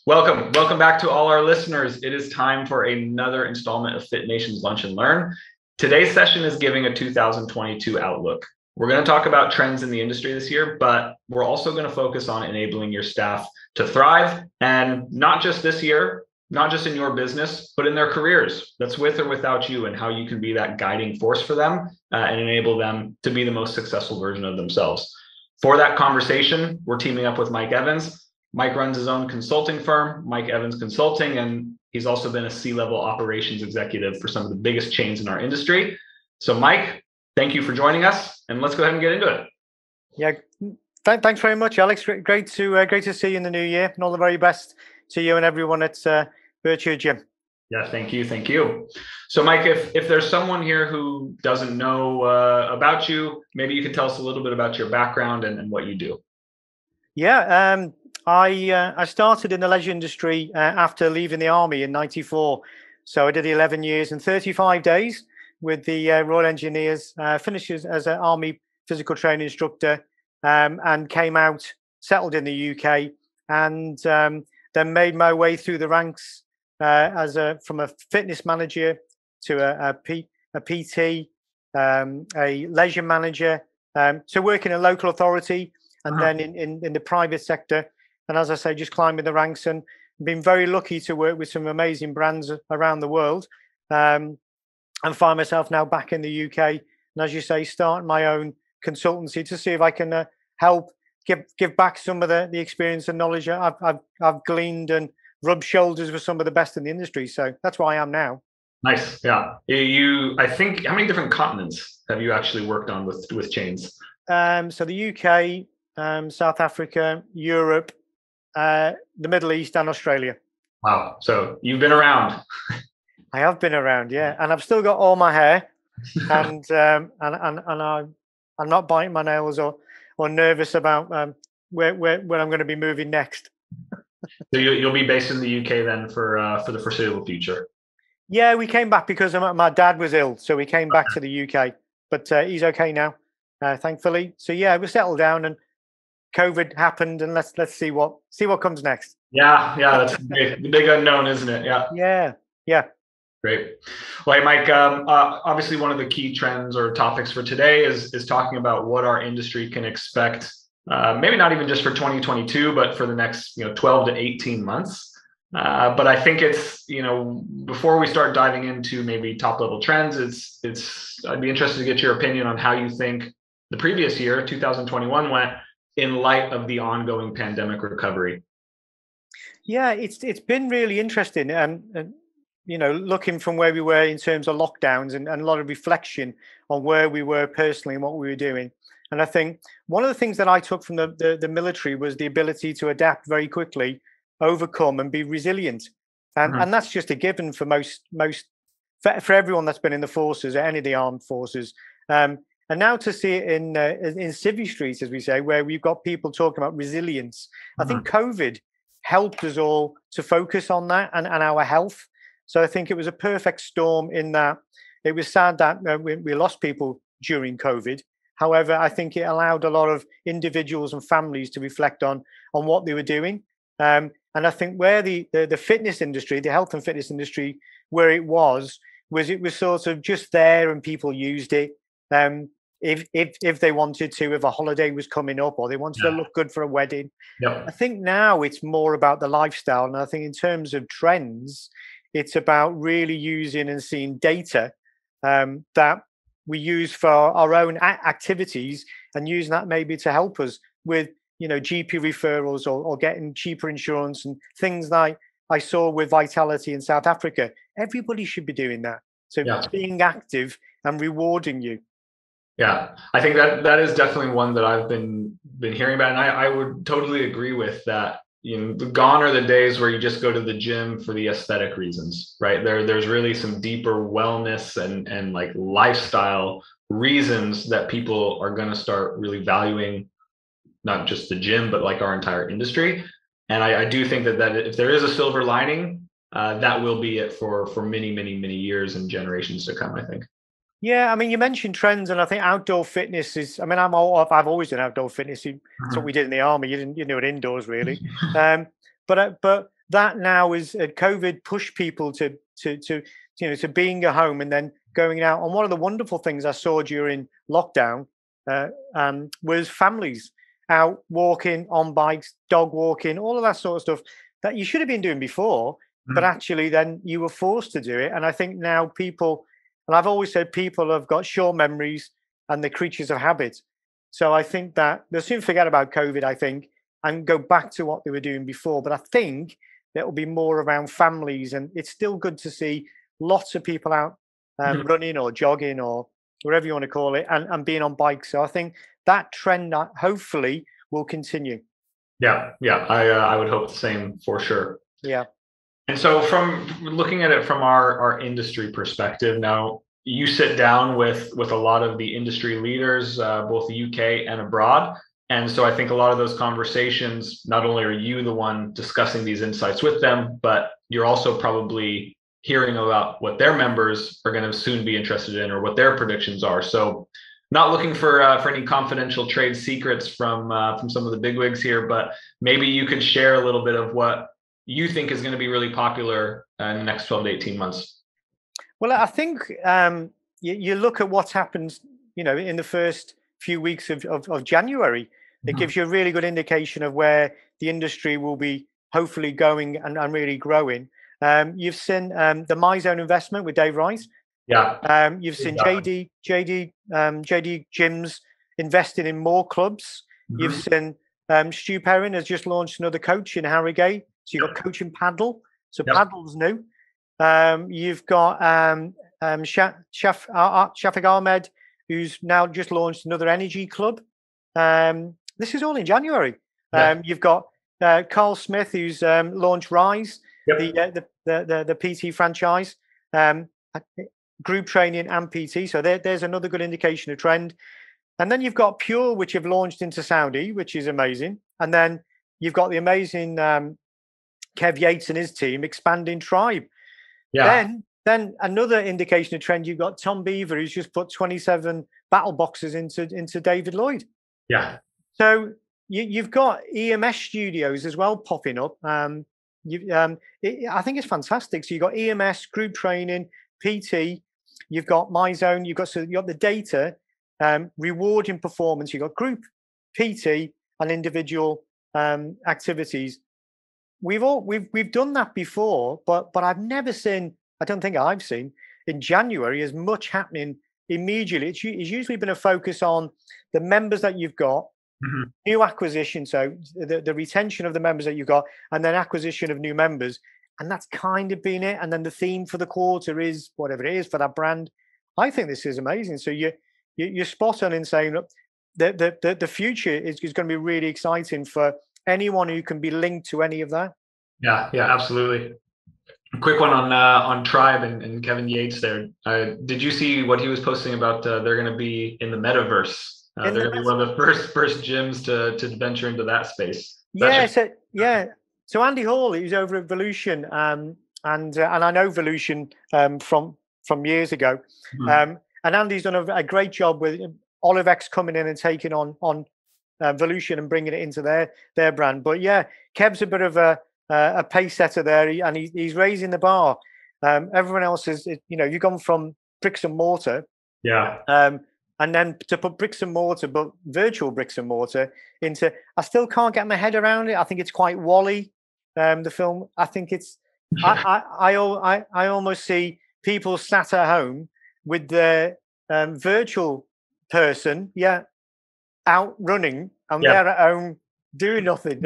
Welcome back to all our listeners. It is time for another installment of Fit Nation's Lunch and Learn. Today's session is giving a 2022 outlook. We're going to talk about trends in the industry this year, but we're also going to focus on enabling your staff to thrive, and not just this year, not just in your business, but in their careers. That's with or without you, and how you can be that guiding force for them and enable them to be the most successful version of themselves. For that conversation, we're teaming up with Mike Evans. Mike runs his own consulting firm, Mike Evans Consulting, and he's also been a C-level operations executive for some of the biggest chains in our industry. So Mike, thank you for joining us, and let's go ahead and get into it. Yeah, thanks very much, Alex. Great to see you in the new year, and all the very best to you and everyone at Virtue Gym. Yeah, thank you. So Mike, if there's someone here who doesn't know about you, maybe you could tell us a little bit about your background and what you do. Yeah, I started in the leisure industry after leaving the army in '94. So I did 11 years and 35 days with the Royal Engineers, finished as an army physical training instructor, and came out, settled in the UK, and then made my way through the ranks from a fitness manager to a PT, a leisure manager, so working in a local authority, and then in the private sector. And as I say, just climbing the ranks, and been very lucky to work with some amazing brands around the world, and find myself now back in the UK. And as you say, starting my own consultancy to see if I can help give back some of the experience and knowledge I've gleaned, and rub shoulders with some of the best in the industry. So that's where I am now. Nice. Yeah. I think, how many different continents have you actually worked on with chains? So the UK, South Africa, Europe, the Middle East, and Australia. Wow. So you've been around. I have been around, yeah, and I've still got all my hair, and I'm not biting my nails or nervous about where I'm going to be moving next. So you'll be based in the UK then for the foreseeable future. Yeah, we came back because my dad was ill, so we came back to the UK. But he's okay now, thankfully. So yeah, we settled down, and COVID happened, and let's see what comes next. Yeah, that's the big unknown, isn't it? Yeah. Great. Well, hey, Mike, obviously one of the key trends or topics for today is talking about what our industry can expect, maybe not even just for 2022, but for the next 12 to 18 months. But I think it's, before we start diving into maybe top level trends, I'd be interested to get your opinion on how you think the previous year, 2021, went in light of the ongoing pandemic recovery. Yeah, it's been really interesting, and looking from where we were in terms of lockdowns, and a lot of reflection on where we were personally and what we were doing. And I think one of the things that I took from the military was the ability to adapt very quickly, overcome, and be resilient. And that's just a given for for everyone that's been in the forces, or any of the armed forces. And now to see it in civvy streets, as we say, where we've got people talking about resilience. I think COVID helped us all to focus on that and our health. So I think it was a perfect storm in that it was sad that we lost people during COVID. However, I think it allowed a lot of individuals and families to reflect on what they were doing. And I think where the fitness industry, the health and fitness industry, where it was sort of just there, and people used it. If they wanted to, if a holiday was coming up, or they wanted to look good for a wedding. Yep. I think now it's more about the lifestyle. And I think in terms of trends, it's about really using and seeing data that we use for our own activities, and using that maybe to help us with, GP referrals, or getting cheaper insurance, and things like I saw with Vitality in South Africa. Everybody should be doing that. So it's being active and rewarding you. Yeah, I think that is definitely one that I've been hearing about, and I would totally agree with that. Gone are the days where you just go to the gym for the aesthetic reasons, right? There's really some deeper wellness and like lifestyle reasons that people are going to start really valuing, not just the gym, but like our entire industry. And I do think that if there is a silver lining, that will be it for many, many, many years and generations to come, I think. Yeah, I mean, you mentioned trends, and I think outdoor fitness is. I mean, I've always done outdoor fitness. That's what we did in the army. You didn't do it indoors, really. But that now is COVID pushed people to being at home and then going out. And one of the wonderful things I saw during lockdown was families out walking on bikes, dog walking, all of that sort of stuff that you should have been doing before, but actually then you were forced to do it. And I think now people, and I've always said people have got short memories and they're creatures of habit. So I think that they'll soon forget about COVID, I think, and go back to what they were doing before. But I think that will be more around families. And it's still good to see lots of people out running or jogging or whatever you want to call it, and being on bikes. So I think that trend hopefully will continue. Yeah, I would hope the same for sure. Yeah. And so from looking at it from our industry perspective, now you sit down with a lot of the industry leaders, both the UK and abroad. And so I think a lot of those conversations, not only are you the one discussing these insights with them, but you're also probably hearing about what their members are going to soon be interested in or what their predictions are. So not looking for any confidential trade secrets from some of the bigwigs here, but maybe you could share a little bit of what you think is going to be really popular in the next 12 to 18 months. Well, I think you look at what's happened, in the first few weeks of January. It gives you a really good indication of where the industry will be hopefully going and really growing. You've seen the MyZone investment with Dave Wright. Yeah. You've seen JD Gyms investing in more clubs. You've seen Stu Perrin has just launched another coach in Harrogate. So you've got coach and paddle. So paddle's new. You've got Shafiq Ahmed, who's now just launched another energy club. This is all in January. You've got Carl Smith, who's launched Rise, the PT franchise, group training and PT. So there's another good indication of trend. And then you've got Pure, which have launched into Saudi, which is amazing. And then you've got the amazing Kev Yates and his team expanding Tribe. Then another indication of trend, you've got Tom Beaver, who's just put 27 battle boxes into David Lloyd. Yeah. So you've got EMS studios as well popping up. I think it's fantastic. So you've got EMS, group training, PT. You've got MyZone. You've got the data, rewarding performance. You've got group, PT, and individual activities. We've done that before, but I've never seen. I don't think I've seen in January as much happening immediately. It's usually been a focus on the members that you've got, new acquisition, so the retention of the members that you've got, and then acquisition of new members. And that's kind of been it. And then the theme for the quarter is whatever it is for that brand. I think this is amazing. So you're spot on in saying that the future is going to be really exciting for anyone who can be linked to any of that. Yeah, absolutely. A quick one on Tribe and Kevin Yates there. Did you see what he was posting about? They're going to be in the metaverse. They're going to be one of the first gyms to venture into that space. So Andy Hall, who's over at Volution, and I know Volution from years ago, and Andy's done a great job with Olivex coming in and taking on Volution and bringing it into their brand. But yeah, Kev's a bit of a pace setter there, and he's raising the bar. Everyone else is, you've gone from bricks and mortar, and then to put bricks and mortar, but virtual bricks and mortar into. I still can't get my head around it. I think it's quite Wall-E, the film. I think it's. I almost see people sat at home with their virtual person, out running, and they're at home doing nothing.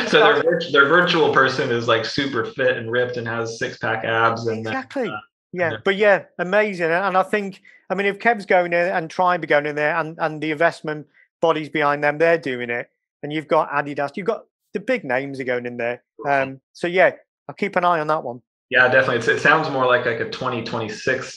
So their virtual person is like super fit and ripped and has 6-pack abs. And exactly. But amazing. And I think, if Kev's going in and Tribe are going in there, and the investment bodies behind them, they're doing it. And you've got Adidas, you've got the big names are going in there. I'll keep an eye on that one. Yeah, definitely. It sounds more like a 2026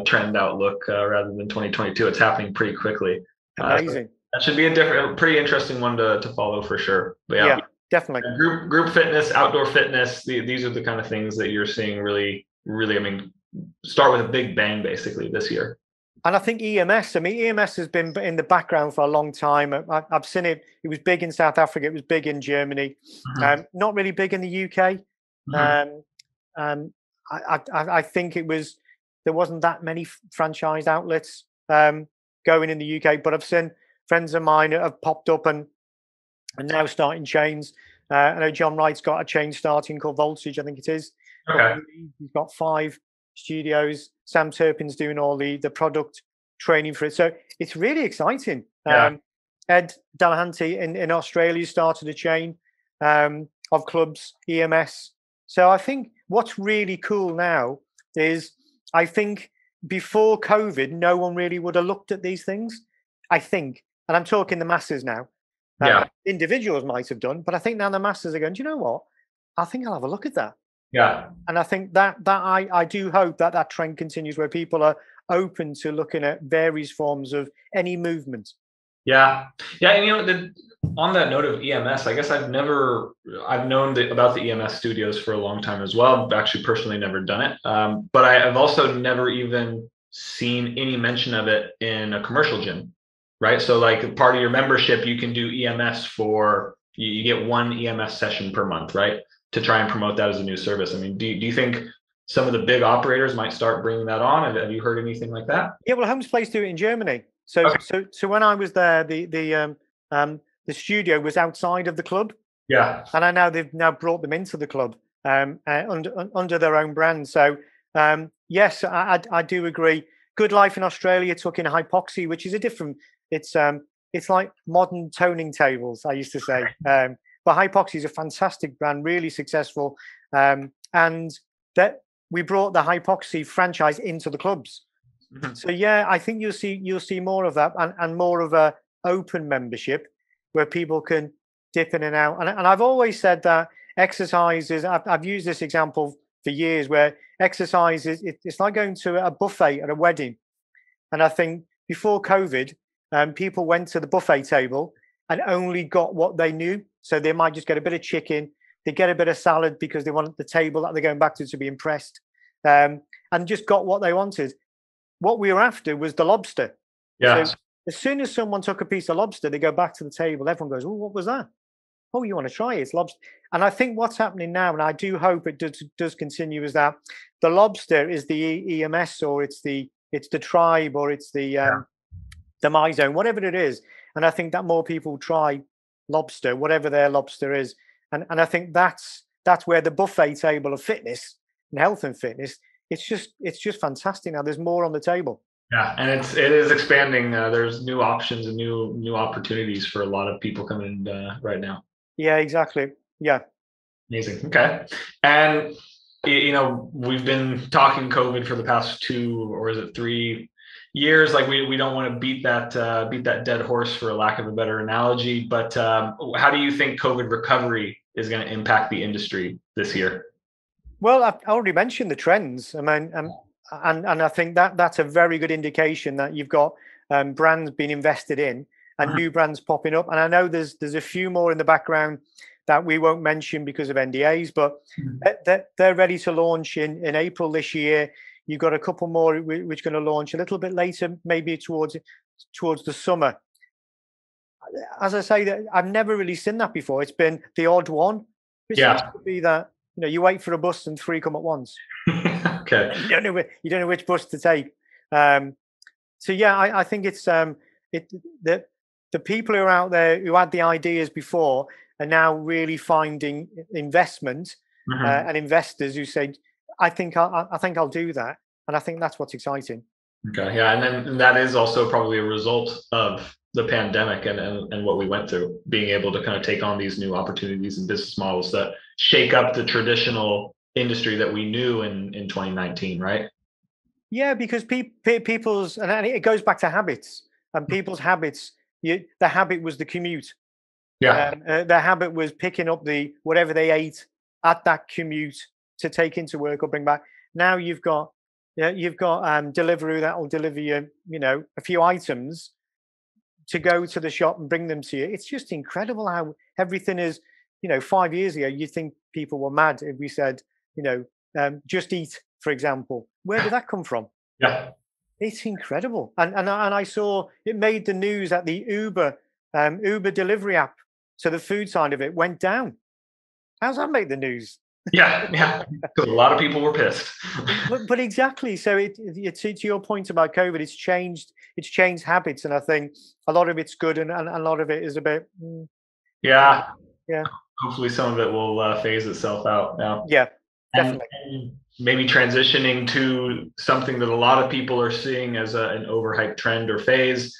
trend outlook rather than 2022. It's happening pretty quickly. Amazing. That should be a pretty interesting one to follow for sure. But definitely. Group fitness, outdoor fitness. These are the kind of things that you're seeing really, really. Start with a big bang basically this year. And I think EMS, I mean, EMS has been in the background for a long time. I've seen it. It was big in South Africa. It was big in Germany. Mhm. Not really big in the UK. Mhm. Um, um, I think there wasn't that many franchise outlets going in the UK, but I've seen friends of mine have popped up and now starting chains. I know John Wright's got a chain starting called Voltage, I think it is. Up in Okay. Leeds. He's got 5 studios. Sam Turpin's doing all the product training for it. So it's really exciting. Yeah. Ed Delahanty in Australia started a chain of clubs, EMS. So I think what's really cool now is I think before COVID, no one really would have looked at these things. I think, and I'm talking the masses now. Yeah. Individuals might have done, but I think now the masses are going, do you know what? I think I'll have a look at that. Yeah. And I think that I do hope that that trend continues where people are open to looking at various forms of any movement. Yeah. Yeah. And on that note of EMS, I guess I've known about the EMS studios for a long time as well. I've actually personally never done it. But I've also never even seen any mention of it in a commercial gym, right? So like part of your membership, you can do EMS you get one EMS session per month, right? To try and promote that as a new service. I mean, do you think some of the big operators might start bringing that on? Have you heard anything like that? Yeah, well, Holmes Place do it in Germany. So Okay. so when I was there, the studio was outside of the club, Yeah. and they've now brought them into the club under their own brand. So yes, I do agree. Good Life in Australia took in hypoxia, which is a different. It's like modern toning tables. I used to say, but hypoxia is a fantastic brand, really successful, and that we brought the hypoxia franchise into the clubs. Mhm. So yeah, I think you'll see more of that and more of a open membership where people can dip in and out. And I've always said that exercise is. I've used this example for years where exercise is it's like going to a buffet at a wedding. And I think before COVID, people went to the buffet table and only got what they knew. So they might just get a bit of chicken, they get a bit of salad because they want the table that they're going back to be impressed, and just got what they wanted. What we were after was the lobster. So Yeah. as soon as someone took a piece of lobster, they go back to the table. Everyone goes, "Oh, what was that? Oh, you want to try it? It's lobster." And I think what's happening now, and I do hope it does continue, is that the lobster is the EMS, or it's the tribe, or it's the my zone, whatever it is. And I think that more people try lobster, whatever their lobster is. And I think that's where the buffet table of fitness and health and fitness, it's just fantastic now. There's more on the table. Yeah, and it is expanding. There's new options and new opportunities for a lot of people coming right now. Yeah, exactly. Yeah. Amazing. Okay, and we've been talking COVID for the past 2 or is it 3 years. Like we don't want to beat that dead horse for a lack of a better analogy. But how do you think COVID recovery is going to impact the industry this year? Well, I've already mentioned the trends. I mean, and I think that's a very good indication that you've got brands being invested in and Mhm. new brands popping up. And I know there's a few more in the background that we won't mention because of NDAs, but they're ready to launch in April this year. You've got a couple more which are going to launch a little bit later, maybe towards the summer. As I say, that I've never really seen that before. It's been the odd one. It seems Yeah. to be that you wait for a bus and three come at once. Okay. You don't know which bus to take. Um, so yeah, I think it's the people who are out there who had the ideas before are now really finding investment Mhm. and investors who say, I think I'll do that, and I think that's what's exciting. Okay. Yeah, and then that is also probably a result of the pandemic and what we went through, being able to kind of take on these new opportunities and business models that shake up the traditional industry that we knew in 2019, right? Yeah, because people's and it goes back to habits and people's habits. The habit was the commute. Yeah. Their habit was picking up the whatever they ate at that commute to take into work or bring back. Now you've got Deliveroo that will deliver you a few items to go to the shop and bring them to you. It's just incredible how everything is. 5 years ago, you think people were mad if we said, just eat, for example. Where did that come from? Yeah. It's incredible. And I saw it made the news that the Uber delivery app, so the food side of it went down. How's that make the news? Yeah, yeah. Because a lot of people were pissed. But exactly. So to your point about COVID, it's changed habits, and I think a lot of it's good, and a lot of it is a bit. Yeah. Yeah. Hopefully, some of it will phase itself out now. Yeah. And, Definitely. and maybe transitioning to something that a lot of people are seeing as an overhyped trend or phase.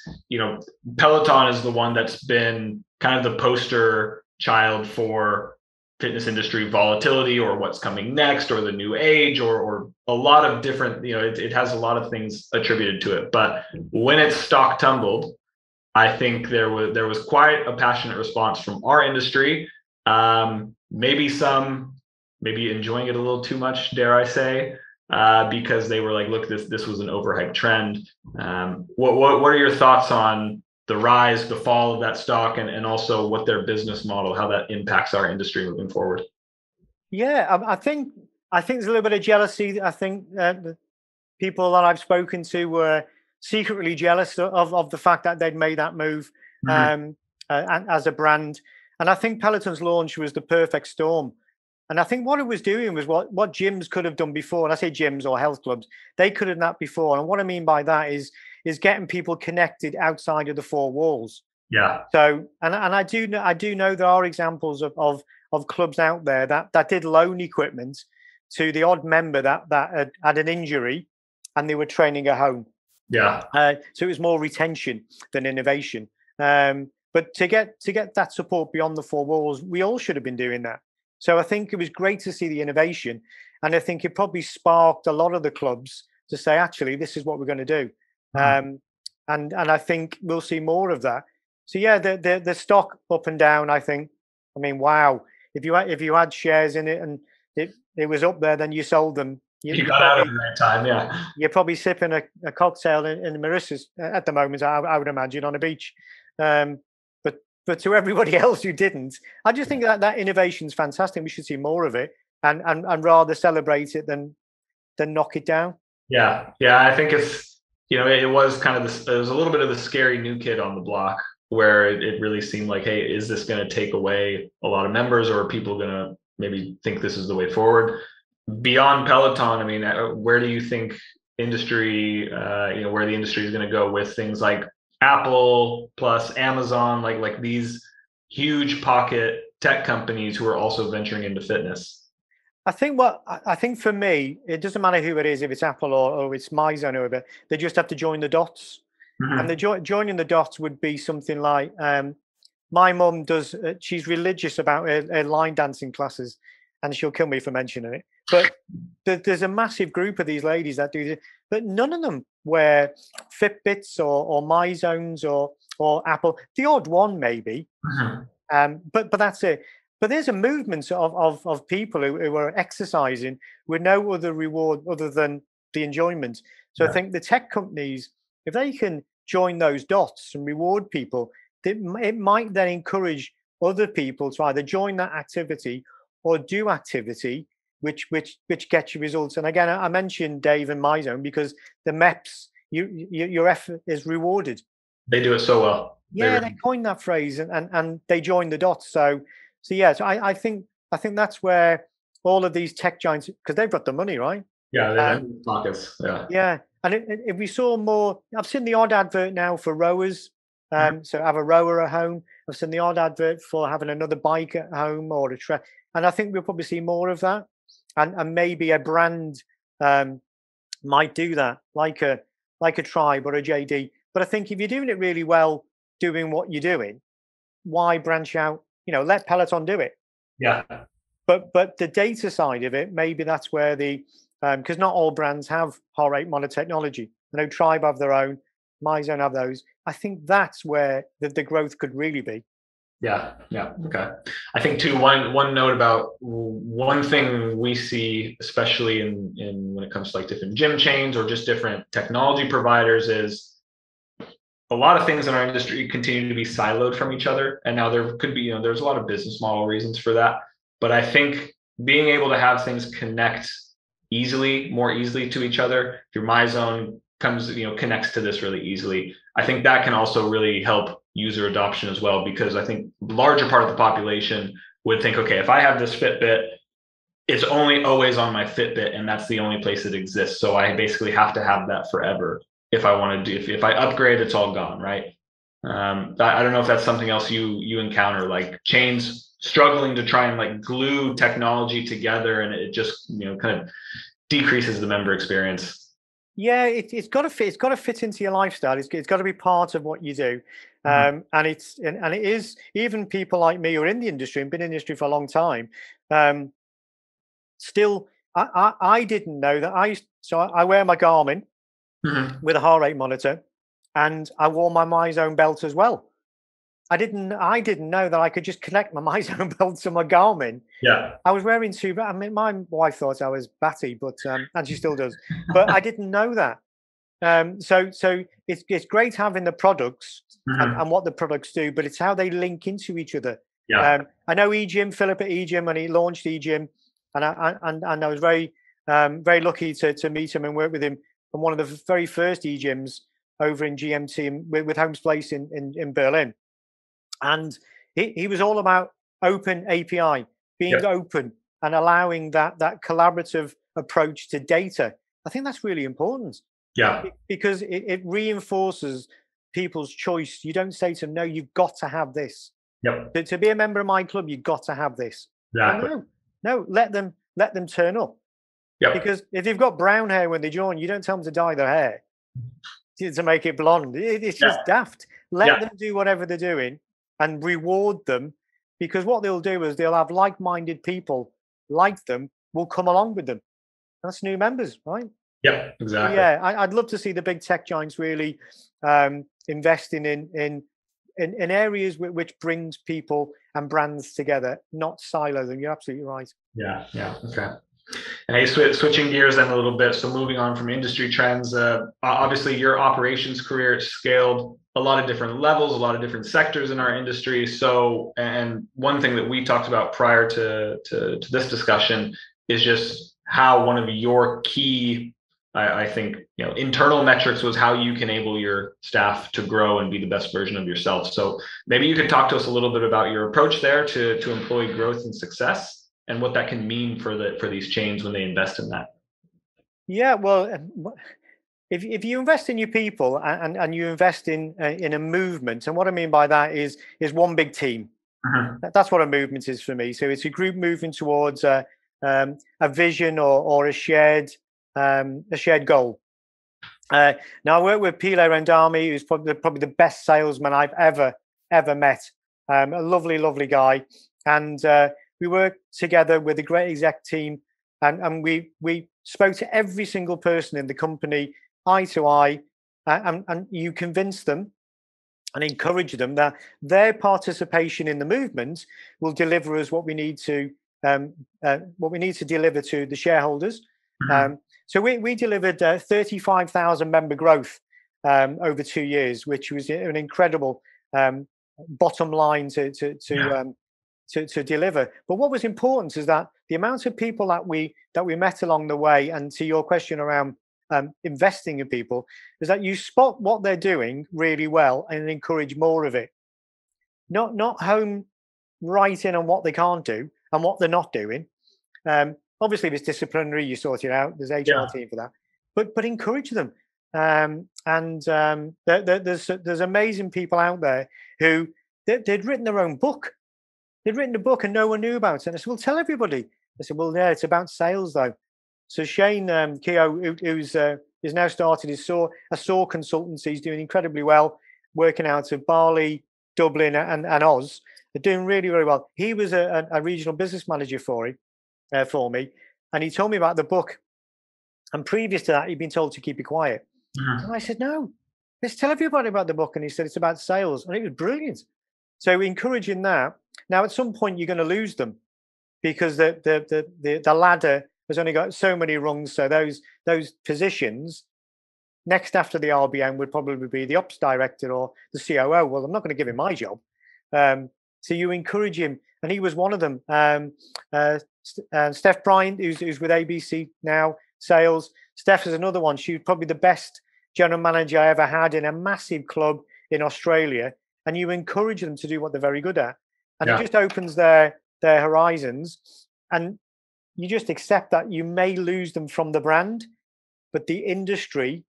Peloton is the one that's been kind of the poster child for fitness industry volatility, or what's coming next, or the new age, or a lot of different, it has a lot of things attributed to it. But when its stock tumbled, I think there was quite a passionate response from our industry. Maybe enjoying it a little too much, dare I say, because they were like, look, this was an overhyped trend. What are your thoughts on the rise, the fall of that stock, and also what their business model, how that impacts our industry moving forward? Yeah, I think there's a little bit of jealousy. I think the people that I've spoken to were secretly jealous of the fact that they'd made that move, Mm-hmm. and as a brand. And I think Peloton's launch was the perfect storm. And I think what it was doing was what gyms could have done before. And I say gyms or health clubs, they could have done that before. And what I mean by that is getting people connected outside of the four walls. Yeah. So, and I do know there are examples of clubs out there that did loan equipment to the odd member that had an injury, and they were training at home. Yeah. So it was more retention than innovation. But to get that support beyond the four walls, we all should have been doing that. So I think it was great to see the innovation, and I think it probably sparked a lot of the clubs to say, actually, this is what we're going to do. And I think we'll see more of that. So yeah, the stock up and down. I mean, wow. If you had shares in it and it was up there, then you sold them. You got out at the right time. Yeah. You're probably sipping a cocktail in Marissa's at the moment, I would imagine, on a beach. But to everybody else who didn't, I just think that innovation is fantastic. We should see more of it, and rather celebrate it than knock it down. Yeah. Yeah. I think it was kind of this, it was a little bit of the scary new kid on the block, where it really seemed like, hey, is this going to take away a lot of members, or are people going to maybe think this is the way forward? Beyond Peloton, I mean, where do you think where the industry is going to go with things like Apple plus Amazon, like these huge pocket tech companies who are also venturing into fitness? I think for me, it doesn't matter who it is, if it's Apple or it's MyZone or whatever. They just have to join the dots, and Mm-hmm. joining the dots would be something like, my mum does. She's religious about her line dancing classes, and she'll kill me for mentioning it. But there's a massive group of these ladies that do it, but none of them wear Fitbits or MyZones or Apple. The odd one maybe, but that's it. But there's a movement of people who are exercising with no other reward other than the enjoyment. So I Yeah. think the tech companies, if they can join those dots and reward people, it might then encourage other people to either join that activity or do activity which gets you results. And again, I mentioned Dave and MyZone because the MEPS, your effort is rewarded. They do it so well. Yeah, they coined that phrase, and they joined the dots. So yeah, so I think that's where all of these tech giants, because they've got the money, right? Yeah, they Um, have pockets. Yeah. yeah, and if we saw more, I've seen the odd advert now for rowers. Mhm. So have a rower at home. I've seen the odd advert for having another bike at home or a track, and I think we'll probably see more of that. And maybe a brand um, might do that, like a Tribe or a JD. But I think if you're doing it really well, doing what you're doing, why branch out? Let Peloton do it. Yeah. But the data side of it, maybe that's where because not all brands have heart rate monitor technology. I know Tribe have their own, MyZone have those. I think that's where the growth could really be. Yeah, yeah, okay. I think too, one note about one thing we see, especially in when it comes to like different gym chains or just different technology providers, is a lot of things in our industry continue to be siloed from each other. And now there could be, there's a lot of business model reasons for that. But I think being able to have things connect more easily to each other, if your MyZone comes, connects to this really easily. I think that can also really help user adoption as well, because I think the larger part of the population would think, okay, if I have this Fitbit, it's only always on my Fitbit, and that's the only place it exists. So I basically have to have that forever. If I want to do, if I upgrade, it's all gone, right? I don't know if that's something else you encounter, like chains struggling to try and like glue technology together, and it just kind of decreases the member experience. Yeah, it's got to fit. It's got to fit into your lifestyle. It's got to be part of what you do, and it is, even people like me who are in the industry and been in the industry for a long time. Still, I didn't know that so I wear my Garmin with a heart rate monitor, and I wore my MyZone belt as well. I didn't know that I could just connect my MyZone belt to my Garmin. Yeah. I was wearing two. I mean, my wife thought I was batty, but and she still does. But I didn't know that. So it's great having the products and what the products do, but it's how they link into each other. Yeah. I know Philip at eGym, and he launched eGym, and I was very lucky to meet him and work with him on one of the very first eGyms over in GMT with Holmes Place in Berlin. And he was all about open API, being open and allowing that collaborative approach to data. I think that's really important. Yeah. Because it reinforces people's choice. You don't say to them, no, you've got to have this. Yep. To be a member of my club, you've got to have this. Exactly. No, let them turn up. Yep. Because if they've got brown hair when they join, you don't tell them to dye their hair to make it blonde. It's just daft. Let them do whatever they're doing and reward them, because what they'll do is they'll have like-minded people like them will come along with them. That's new members, right? Yeah, exactly. So yeah, I'd love to see the big tech giants really investing in areas which brings people and brands together, not silo them. You're absolutely right. Yeah. Okay. And hey, switching gears then a little bit. So moving on from industry trends, obviously your operations career scaled a lot of different levels, a lot of different sectors in our industry. So, and one thing that we talked about prior to this discussion is just how one of your key, I think, internal metrics was how you can enable your staff to grow and be the best version of yourself. So maybe you could talk to us a little bit about your approach there to employee growth and success, and what that can mean for these chains when they invest in that. Yeah, well, if you invest in your people and you invest in a movement, and what I mean by that is one big team. That's what a movement is for me. So it's a group moving towards a vision or a shared goal. Now I work with Pile Rendami, who's probably the best salesman I've ever met. A lovely guy, and we worked together with a great exec team, and we spoke to every single person in the company eye to eye, and you convince them and encourage them that their participation in the movement will deliver us what we need to deliver to the shareholders. So we delivered 35,000 member growth over 2 years, which was an incredible bottom line to deliver. But what was important is that the amount of people that we met along the way, and to your question around investing in people, is that you spot what they're doing really well and encourage more of it. Not home writing on what they can't do and what they're not doing. Obviously, if it's disciplinary, you sort it out. There's HR team for that. But encourage them. There's amazing people out there who they'd written their own book. They'd written a book and no one knew about it. And I said, well, tell everybody. I said, well, yeah, it's about sales though. So Shane Keogh, who's now started his SAW consultancy, he's doing incredibly well, working out of Bali, Dublin, and Oz. They're doing really, really well. He was a regional business manager for me, and he told me about the book. And previous to that, he'd been told to keep it quiet. And I said, no, let's tell everybody about the book. And he said, it's about sales. And it was brilliant. So encouraging that. Now, at some point, you're going to lose them because the ladder has only got so many rungs. So those positions next after the RBM would probably be the ops director or the COO. Well, I'm not going to give him my job. So you encourage him. And he was one of them. Steph Bryant, who's with ABC now, sales. Steph is another one. She was probably the best general manager I ever had in a massive club in Australia, and you encourage them to do what they're very good at, and it just opens their horizons, and you just accept that you may lose them from the brand, but the industry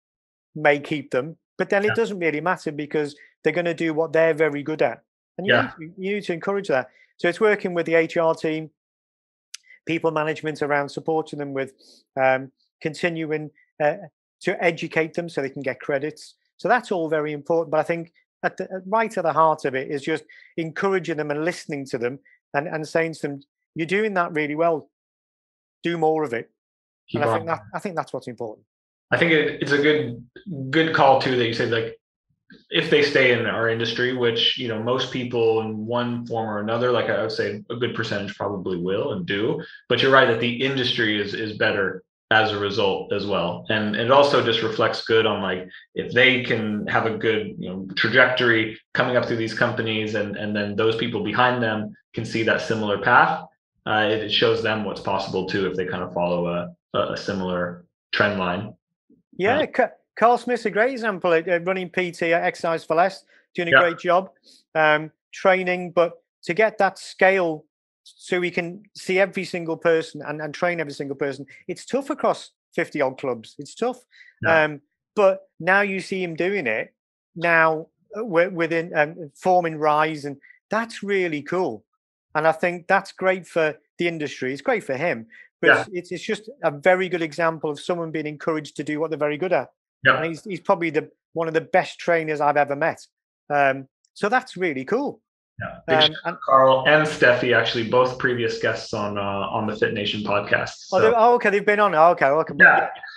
may keep them. But then it doesn't really matter because they're going to do what they're very good at, and you need to encourage that. So it's working with the HR team, people management around supporting them with continuing to educate them so they can get credits. So that's all very important. But I think right at the heart of it is just encouraging them and listening to them and saying to them, "You're doing that really well. Do more of it." Keep and on. I think that's what's important. I think it's a good call too that you said, like, if they stay in our industry, which, you know, most people in one form or another, like I would say a good percentage probably will and do, but you're right that the industry is better as a result as well. And it also just reflects good on, like, if they can have a good, you know, trajectory coming up through these companies, and then those people behind them can see that similar path, it shows them what's possible too if they kind of follow a similar trend line. Yeah, Carl Smith's a great example at running PT at Exercise for Less, doing a great job, training, but to get that scale so we can see every single person and train every single person, it's tough across 50 odd clubs. It's tough. But now you see him doing it now within forming Rise, and that's really cool. And I think that's great for the industry. It's great for him. But it's just a very good example of someone being encouraged to do what they're very good at. And he's probably one of the best trainers I've ever met. So that's really cool. And Carl and Steffi, actually both previous guests on the Fit Nation podcast. So. Okay, they've been on. Okay.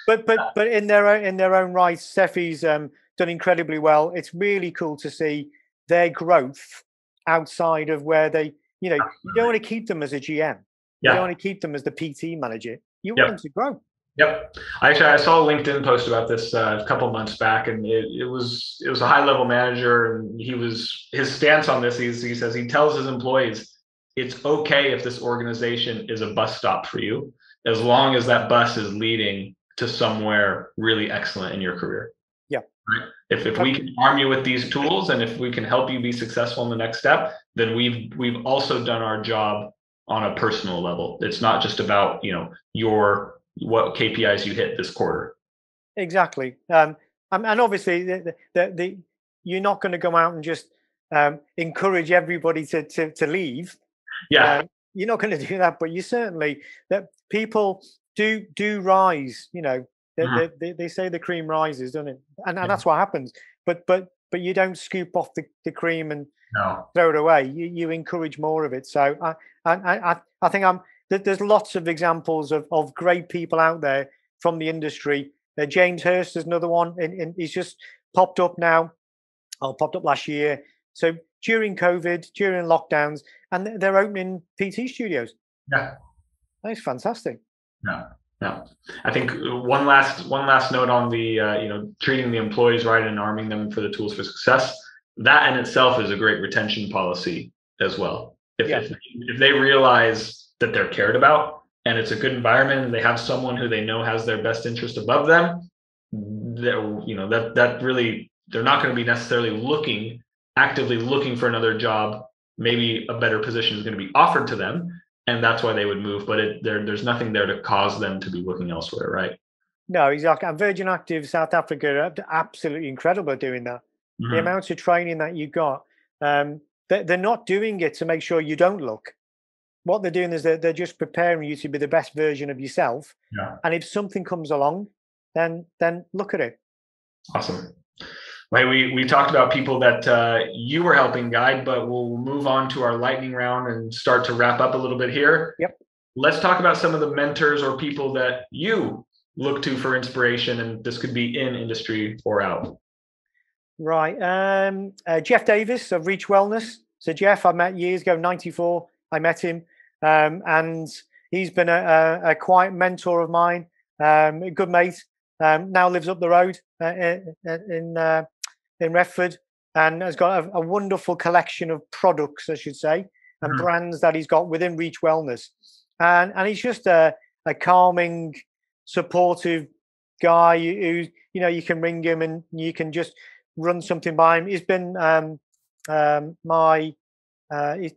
But in their own right, Steffi's done incredibly well. It's really cool to see their growth outside of where they, you know, you don't want to keep them as a GM. You don't want to keep them as the PT manager. You want them to grow. I saw a LinkedIn post about this a couple months back, and it was a high level manager, and his stance on this. He says he tells his employees, it's okay if this organization is a bus stop for you, as long as that bus is leading to somewhere really excellent in your career. Right? If we can arm you with these tools, and if we can help you be successful in the next step, then we've also done our job on a personal level. It's not just about, you know, what KPIs you hit this quarter. Exactly. And obviously you're not going to go out and just encourage everybody to leave. You're not going to do that, but you certainly, that people do rise, you know, they say the cream rises, don't it? And that's what happens. But you don't scoop off the cream and throw it away. You encourage more of it. So I think there's lots of examples of great people out there from the industry. James Hurst is another one, and he's just popped up now. Popped up last year. So during COVID, during lockdowns, and they're opening PT studios. That's fantastic. I think one last note on the treating the employees right and arming them for the tools for success. That in itself is a great retention policy as well. If they realize that they're cared about and it's a good environment and they have someone who they know has their best interest above them, that really, they're not going to be necessarily actively looking for another job. Maybe a better position is going to be offered to them, and that's why they would move. But there's nothing there to cause them to be looking elsewhere, right? No, exactly. And Virgin Active South Africa are absolutely incredible at doing that. The amount of training that you got, they're not doing it to make sure you don't look. What they're doing is they're just preparing you to be the best version of yourself. And if something comes along, then look at it. Awesome. Right, we talked about people that you were helping guide, but we'll move on to our lightning round and start to wrap up a little bit here. Let's talk about some of the mentors or people that you look to for inspiration, and this could be in industry or out. Right. Jeff Davis of Reach Wellness. So Jeff, I met years ago, 94. I met him, and he's been a quiet mentor of mine, a good mate. Now lives up the road in Retford, and has got a wonderful collection of products, I should say, and brands that he's got within Reach Wellness. And he's just a calming, supportive guy you can ring him and you can just run something by him. He's been my he's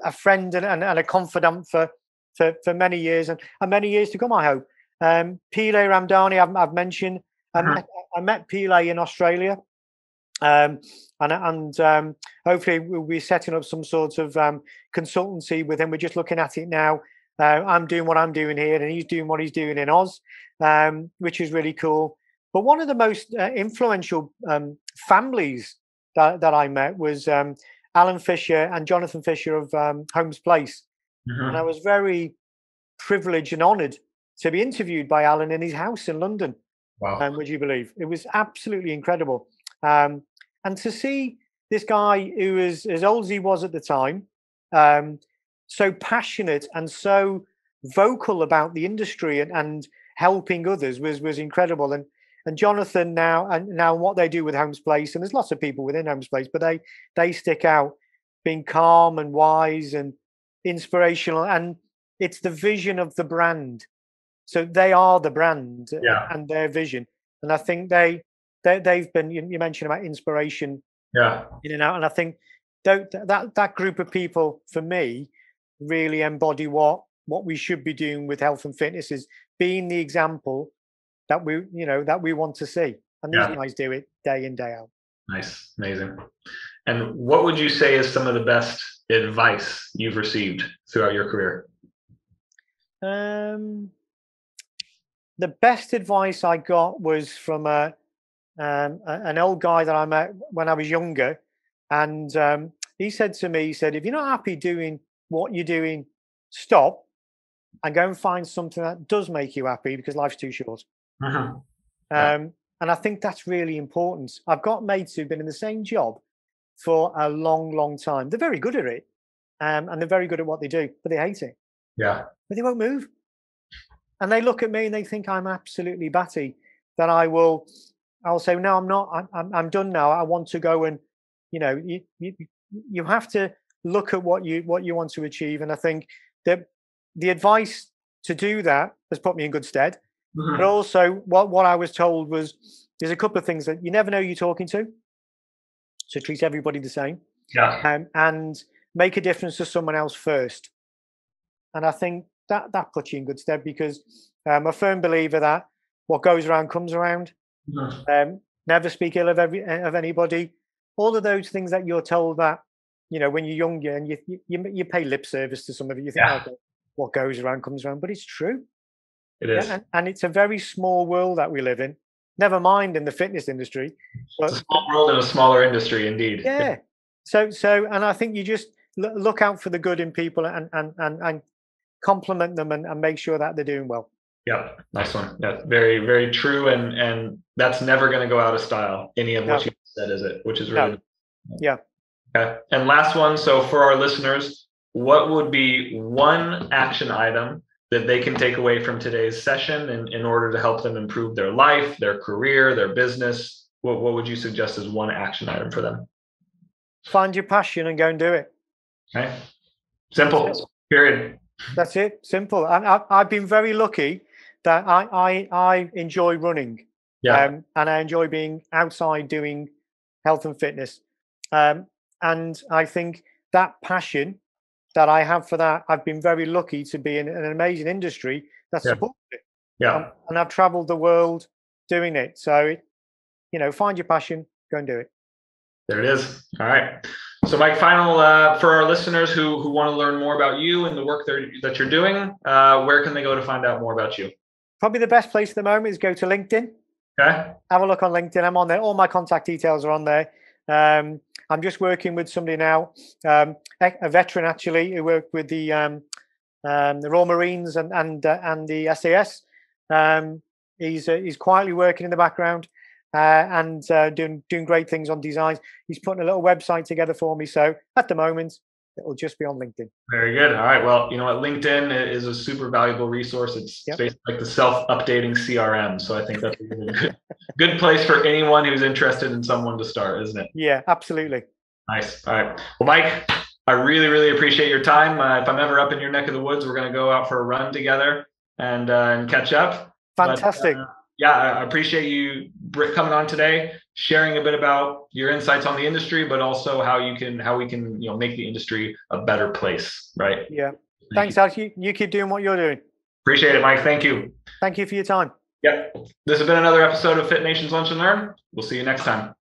a friend and a confidant for many years and many years to come, I hope. Pile Ramdani, I've mentioned. I met Pile in Australia. And hopefully we'll be setting up some sort of consultancy with him. We're just looking at it now. I'm doing what I'm doing here, and he's doing what he's doing in Oz, which is really cool. But one of the most influential families that I met was Alan Fisher and Jonathan Fisher of Holmes Place. And I was very privileged and honoured to be interviewed by Alan in his house in London. Wow. Would you believe? It was absolutely incredible. And to see this guy who was as old as he was at the time, so passionate and so vocal about the industry and helping others was incredible. And Jonathan now what they do with Holmes Place, and there's lots of people within Holmes Place, but they stick out being calm and wise and inspirational, and it's the vision of the brand. So they are the brand and their vision. And I think they've been, you mentioned about inspiration in and out. And I think that group of people, for me, really embody what we should be doing with health and fitness, is being the example that we want to see. And these guys do it day in, day out. Nice. Amazing. And what would you say is some of the best advice you've received throughout your career? The best advice I got was from an old guy that I met when I was younger, and he said to me, if you're not happy doing what you're doing, stop and go and find something that does make you happy, because life's too short. And I think that's really important. I've got mates who've been in the same job for a long, long time. They're very good at it, and they're very good at what they do, but they hate it. But they won't move. And they look at me and they think I'm absolutely batty, that I'll say, no, I'm not. I'm done now. I want to go and, you have to look at what you want to achieve. And I think that the advice to do that has put me in good stead. But also what I was told was, there's a couple of things that you never know who you're talking to. So treat everybody the same. And make a difference to someone else first. And I think that puts you in good stead, because I'm a firm believer that what goes around comes around. Never speak ill of anybody. All of those things that you're told that, when you're younger and you pay lip service to some of it, you think, okay, what goes around comes around, but it's true. It is. And it's a very small world that we live in. Never mind in the fitness industry. But, it's a small world in a smaller industry, indeed. Yeah. So, and I think you just look out for the good in people and compliment them and make sure that they're doing well. Yeah, nice one. That's very, very true, and that's never going to go out of style, any of what you said, is it? Which is really Okay. And last one. So for our listeners, what would be one action item that they can take away from today's session in order to help them improve their life, their career, their business? What would you suggest as one action item for them? Find your passion and go and do it. Okay. Simple. Period. That's it. Simple. And I've been very lucky that I enjoy running. And I enjoy being outside doing health and fitness. And I think that passion that I have for that, I've been very lucky to be in an amazing industry that supports it. And I've traveled the world doing it. So, find your passion, go and do it. There it is. All right. So Mike, final for our listeners who want to learn more about you and the work that you're doing, where can they go to find out more about you? Probably the best place at the moment is go to LinkedIn. Okay. Have a look on LinkedIn. I'm on there. All my contact details are on there. I'm just working with somebody now, a veteran actually, who worked with the Royal Marines and the SAS. He's quietly working in the background and doing great things on designs. He's putting a little website together for me. So at the moment, it'll just be on LinkedIn. Very good. All right. Well, you know what? LinkedIn is a super valuable resource. It's basically like the self-updating CRM. So I think that's a really good place for anyone who's interested in someone to start, isn't it? Yeah, absolutely. Nice. All right. Well, Mike, I really, really appreciate your time. If I'm ever up in your neck of the woods, we're going to go out for a run together and catch up. Fantastic. Yeah, I appreciate you, Britt, coming on today, sharing a bit about your insights on the industry, but also how we can, make the industry a better place, right? Yeah. Thanks, Alex. You keep doing what you're doing. Appreciate it, Mike. Thank you. Thank you for your time. Yep. This has been another episode of Fit Nations Lunch and Learn. We'll see you next time.